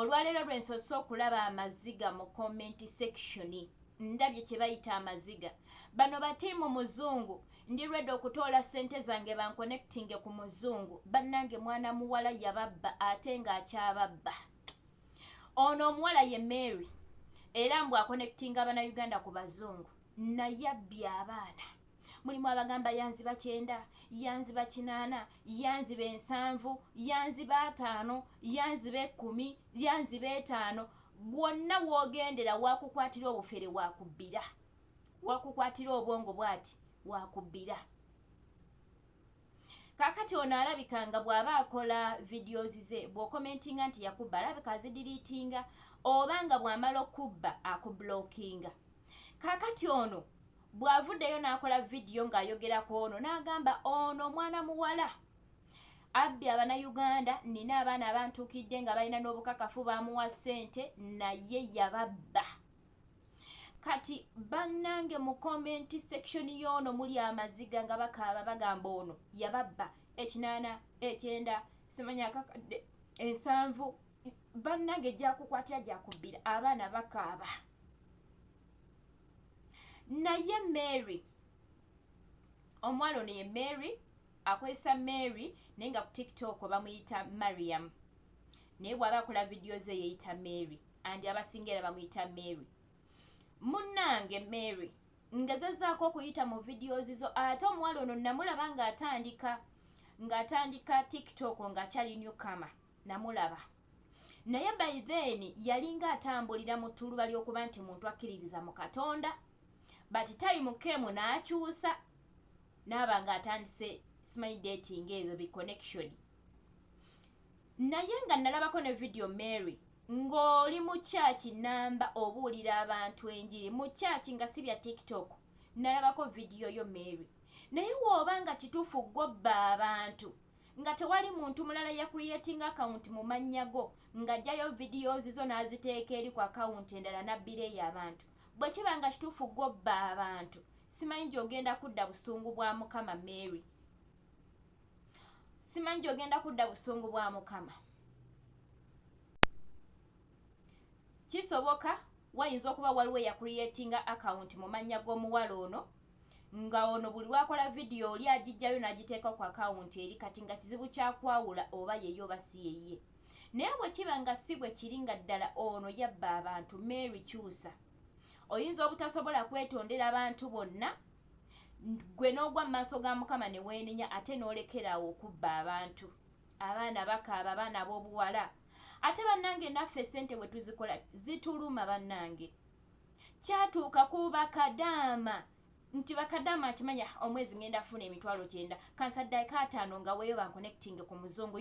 olwaleero lwensoose okulaba amaziga mu comment section ndabye kye bayita amaziga bano batiimu muzungu ndi ready okutoola ssente zange banconnectinge ku muzungu bannange mwana muwala yababba ate ng'akyababba ono omuwala ye Mary era mbw aconnectinga Bannayuganda ku bazungu naye abbye abaana mulimu abagamba yanziba 9 yanziba 8 yanziba 7 yanziba 5 yanziba 10 yanziba 5 bwonna woogendera wakukwatira obufere wakubbira wakukwatira obwongo bwati wakubbira kakati ono alabikanga bw'aba akola videos ze bw'okomentinga nti yakubba alabika azidiriitinga oba nga bw'amala okubba akublockinga kakati ono bw'avuddeyo n'akola vidiyo ng'ayogerako ono n'agamba ono mwana muwala abbye Abannayuganda nina abaana abantuukidde nga balina n'obukakafu bamuwa ssente naye yababba kati bannange mu comment section y'ono muli amaziga nga bakaaba bagamba ono yababba 8 9 simanya akakadde 7 bannange gyakukwatira gyakubbira abaana bakaaba naye Mary omwalo ono ye Mary akwesa Mary naye nga ku TikTok bamuyita Mariam naye bw'aba akola vidiyo ze yeyita Mary andi abasingira bamuyita Mary munnange Mary ngezezzaako okuyita mu videos zo ate omuwala ono namulaba ng'atandika TikTok ng'akyali newcomer namulaba naye by then yalinga atambulira mu ttuluba ly'okuba nti muntu akkiririza mu Katonda but time kemu n'akyusa n'aba ng'atandise smile dating ezo bi connection naye nga nalabako ne video Mary ng'oli mu church namba obuulira abantu enjiri mu church nga si bya TikTok nalabako video yo Mary naye wooba nga kituufu gw'obba abantu nga tewali muntu mulala ya creating account mu mannya go ng'ajjayo videos zo n'aziteeka eri ku account endala nabbireyo abantu bwe kiba nga kituufu gw'obba abantu simanyi gy'ogenda kudda busungu bwa Mukama Mary simanyi gy'ogenda kudda busungu bwa Mukama kisoboka wayinza okuba waliwo ya creating account mu mannya g'omuwala ono nga ono buli lwakola video oli agijjayo n'agiteeka ku account eri kati nga kizibu kyakwawula oba yeyo oba si yeye naye bwe kiba nga si bwe kiri nga ddala ono yabba abantu Mary kyusa oyinza obutasobola kwetondera abantu bonna gwe n'ogwa mu maaso ga Mukama ne weenenya ate n'olekerawo okubba abantu abaana bakaaba abaana ab'obuwala ate bannange naffe ssente bwe tuzikola zituluma bannange kyatuuka ku bakadaama nti bakadaama akimanya omwezi ngenda funa emitwalo 9 kansaddaika 5 nga weeyo banconnecting ku muzungu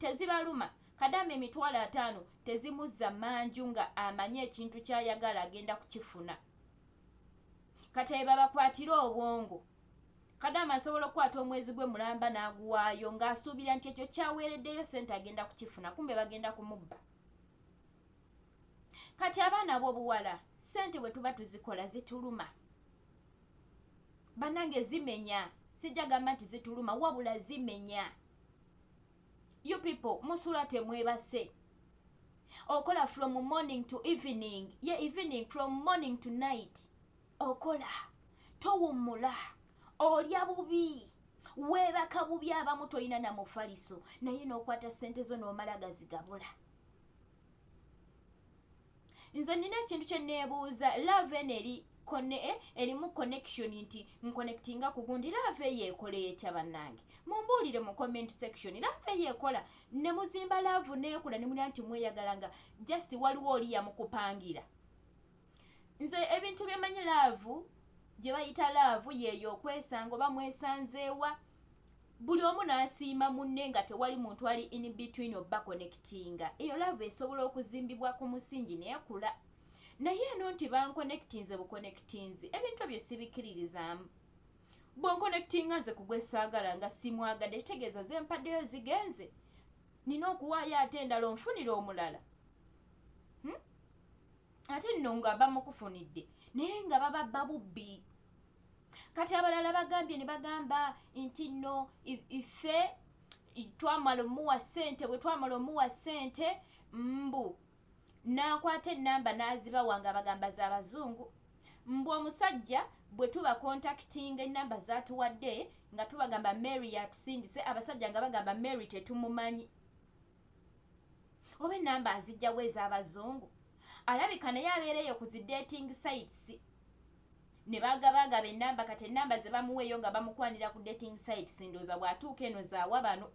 tezibaluma kadaama emitwalo 5 tezimuzza manju nga amanye ekintu ky'ayagala agenda kukifuna kati babakwatira obwongo kadaama asobola okukwata omwezi gwe mulamba n'aguwaayo ng'asuubira nti ekyo kyaweereddeyo ssente agenda kukifuna kumbe bagenda kumubba kati abaana b'obuwala ssente bwe tuba tuzikola zituluma bannange zimenya sijja gamba nti zituluma wabula zimenya you people musula temwebase okola from morning to evening evening from morning to night okola towummula olya bubi weebaka bubi abamu toyina na mufaliso naye n'okwata ssente zo n'omala gazigabula nze nina ekintu kye neebuuza love erimu connection nti nconnectinga ku gundi love yeekola etya bannange mumbuulire mu comment section love yeekola ne muzimba love neekula ne mulya nti mweyagalanga just waliwo oli yamukupangira nze ebintu byemanyi love gye bayita love yeeyo okwesanga oba mwesanzeewa buli omu n'asiima munne nga tewali muntu ali in between oba connectinga eyo love esobola okuzimbibwa ku musingi neekula naye eno nti banconnectinze buconnectinze ebintu ebyo sibikiririzaamu bw'onconnectinga nze kugwe saagala nga simwagadde kitegeeza ze mpaddeyo zigenze nina okuwaayo ate endala onfunire omulala ate nno nga bamukufunidde naye nga bababba bubbi kati abalala bagambye ne bagamba nti nno ife twamala omuwa ssente bwe twamala omuwa ssente mbu n'akwata ennamba n'azibawa nga bagamba z'abazungu. Mbwe omusajja bwe tuba contactinga ennamba zaatuwadde nga tubagamba Mary yatusindise, abasajja nga bagamba Mary tetumumanyi. Oba ennamba azijjawo ez'abazungu? Alabika naye abeereyo ku zi dating sites ne baagaba ennamba, kati ennamba ze bamuweeyo nga bamukwanira ku dating sites ndowooza bw'atuuka eno zaawa bano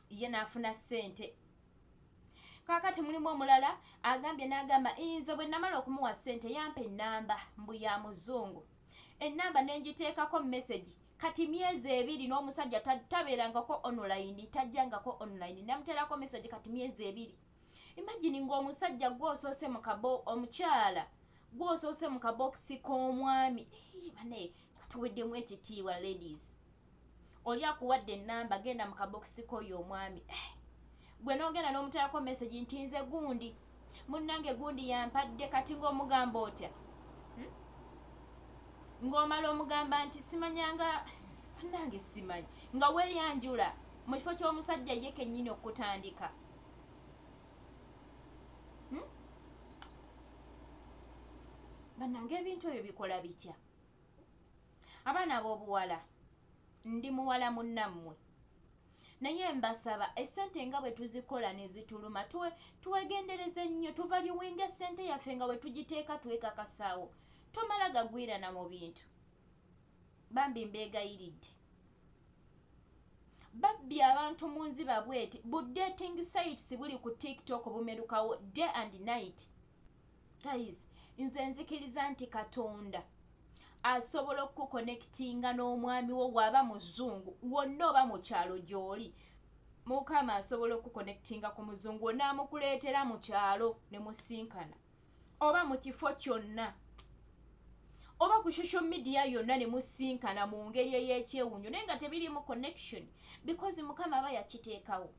ye n'afuna ssente. Kaakati mulimu omulala agambye n'agamba nze bwe namala okumuwa ssente yampa ennamba mbu ya muzungu, ennamba ne ngiteekako message, kati myezi 2 n'omusajja tabeerangako online, tajjangako online, namuteerako message kati myezi 2. Imagine ng'omusajja gw'osoose mu omukyala gw'osoose mu kabokisi k'omwami. Bane tuweddemu ekitiibwa ladies, oli akuwadde ennamba genda mu kabokisi k'oyo omwami. Gwe n'ogenda n'omuteerako message nti nze gundi munnange gundi yampadde, kati ng'omugamba otya? Ng'omala omugamba nti simanyanga munnange simanyi, nga weeyanjula mu kifo ky'omusajja ye kennyini okutandika. Bannange ebintu ebyo bikola bitya? Abaana b'obuwala, ndi muwala munnammwe, naye mbasaba essente nga bwe tuzikola ne zituluma twegendereze nnyo, tuvaluwinga essente yaffe nga bwe tugiteeka twekakasaawo, tomala gagwirana mu bintu. Bambi mbeegayiridde, babbi abantu mu nziba bweti, bu dating sites buli ku TikTok bumerukawo day and night. Guys, nze nzikiriza nti Katonda asobola okukonectinga n'omwami wo bw'aba muzungu wonna oba mu kyalo gy'oli. Mukama asobola okukonectinga ku muzungu n'amukuleetera mu kyalo ne musinkana, oba mu kifo kyonna, oba ku social media yonna ne musinkana mu ngeri ey'ekyewunyo naye nga tebirimu connection, because Mukama aba yakiteekawo.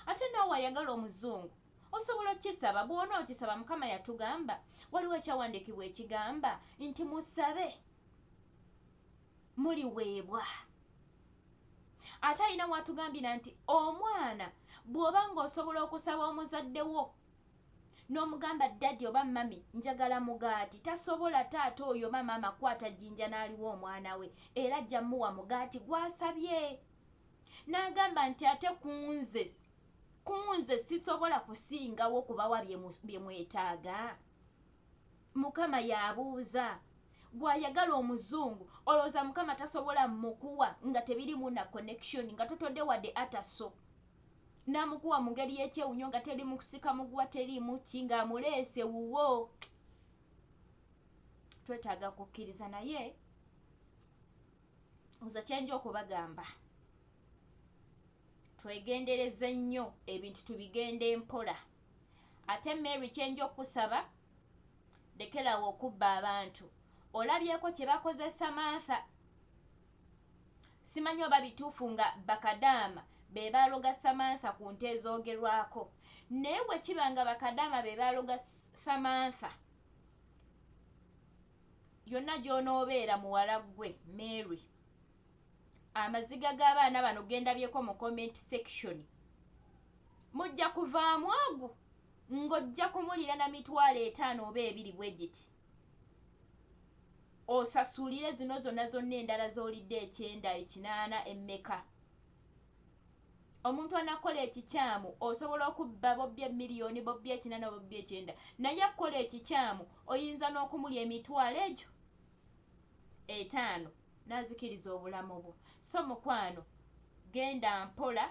Ate naawe ayagala omuzungu osobola okisaba, bw'ona okisaba Mukama yatugamba, waliwo ekyawandiikibwa ekigamba nti musabe muliweebwa. Ate alina watugambira nti omwana bw'oba ng'osobola okusaba omuzadde wo n'omugamba daddy oba mami njagala mugaati, tasobola taata oyo oba maama kwata jjinja n'aliwa omwana we, era ajja muwa mugaati gw'asabye. N'agamba nti ate kunze sisobola kusingawo kubawa bye mwetaaga. Mukama y'abuuza. Gw'ayagala omuzungu olowooza Mukama tasobola mukuwa nga tebirimu na connection, nga totodde wadde ataso, n'amukuwa mu ngeri y'ekyewunyo nga teri mu kusika muguwa, teriimu ki, ng'amuleese wuwo. Twetaaga kukkiriza, naye nze kyenja okubagamba, twegendereze nnyo ebintu tubigende mpola. Ate Mary kyenja okusaba, lekerawo okubba abantu. Olabyeko kye bakoze Samantha. Simanyi oba bituufu nga bakadaama be baaloga Samantha ku nte ezoogerwako, naye bwe kiba nga bakadaama be baaloga Samantha, yonna gy'onoobeera muwala gwe Mary, amaziga g'abaana bano gendabyeko mu comment section, mujja kuvaamu ago ng'ojja kumulira na 5,000 oba 2 bwe giti, osasulire zino zonna endala z'olidde 9, 8 emmeka. Omuntu anakola ekikyamu osobola okubba bobbye miliyoni, bobbye 8, bobbye 9, naye akola ekikyamu oyinza n'okumulya 5,000 n'azikiriza obulamu bwo. So mukwano, genda mpola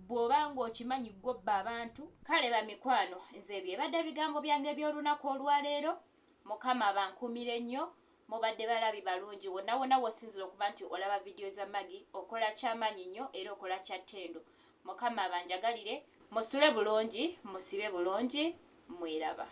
bw'oba ng'okimanyi gw'obba abantu. Kale bamikwano, nze ebyo ebadde bigambo byange eby'olunaku olwaleero. Mukama bankumire nnyo, mubadde balabi balungi wonna wonna w'osinzira okuba nti olaba vidiyo za Maggy, okola ky'amaanyi nnyo era okola kya ttendo. Mukama banjagalire, musule bulungi, musibe bulungi, mweraba.